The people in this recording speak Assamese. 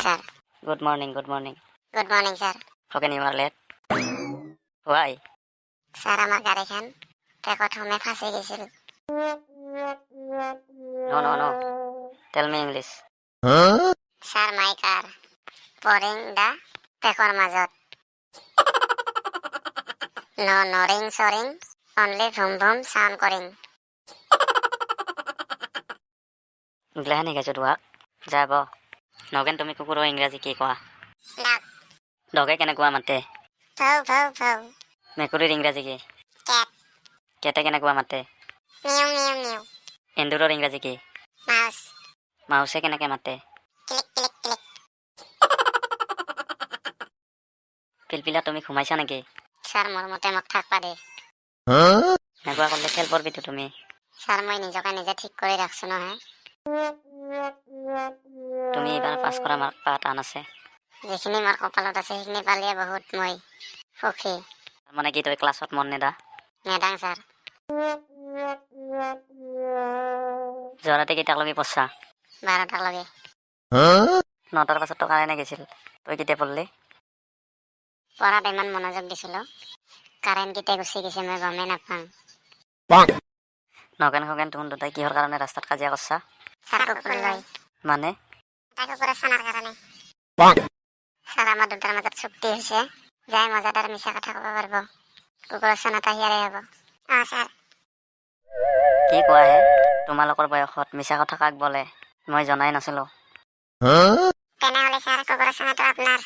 sir. Good morning, good morning. Good morning, sir. How can you are late? Why? Sir, আমার গাড়িখান ট্রাকত হোমে ফাঁসি গেছিল। No. Tell me English. Sir, my car pouring the ট্ৰাকৰ মাজত। No noring, soaring, only vroom vroom sound কৰিং। গ্লাহ নিকাইছো তোমাক যাব নগেন তুমি কুকুৰৰ ইংৰাজী কি কোৱা Dog. ডগে কেনেকুৱা মাতে Vow, vow, vow. মেকুৰীৰ ইংৰাজী কি Cat. কেটে কেনেকুৱা মাতে Meow, meow, meow. এন্দুৰৰ ইংৰাজী কি Mouse. মাউছে কেনেকে মাতে Click, click, click. পিলপিলা তুমি ঘুমাইছা নেকি Sir, মোৰ মতে মোক থাকবা দে। এনেকুৱা কৰিলে খেল পৰবিতো তুমি Sir, মই নিজকে নিজে ঠিক কৰি ৰাখছো নহয়। তুমি এইবাৰ পাছ কৰা মাৰ্ক পা টান আছে যিখিনি মোৰ কপালত আছে সেইখিনি পালিয়ে বহুত মই সুখী। মানে কি তই ক্লাছত মন নেদা নেদাং ছাৰ। যোৱা ৰাতি কেইটালৈকে পঢ়ছা 12টালৈকে। 9টাৰ পাছত টকা এনে গৈছিল তই কেতিয়া পঢ়লি পঢ়াত ইমান মনোযোগ দিছিলো কাৰেণ্ট কেতিয়া গুচি গৈছে মই গমেই নাপাওঁ। নগেন খগেন তুমি দুটাই কিহৰ কাৰণে ৰাস্তাত কাজিয়া কৰছা ছাৰ কুকুৰ লৈ মানে এটা কুকুৰ চানাৰ কাৰণে। ছাৰ আমাৰ দুটাৰ মাজত চুক্তি হৈছে যাই মজাদাৰ মিছা কথা ক'ব পাৰিব কুকুৰৰ চানাটা হিয়াৰে হ'ব। ছাৰ। কি কোৱা হে তোমালোকৰ বয়সত মিছা কথা কাক বলে মই জনাই নাছিলো তেনেহ'লে ছাৰ কুকুৰৰ চানাটো আপোনাৰ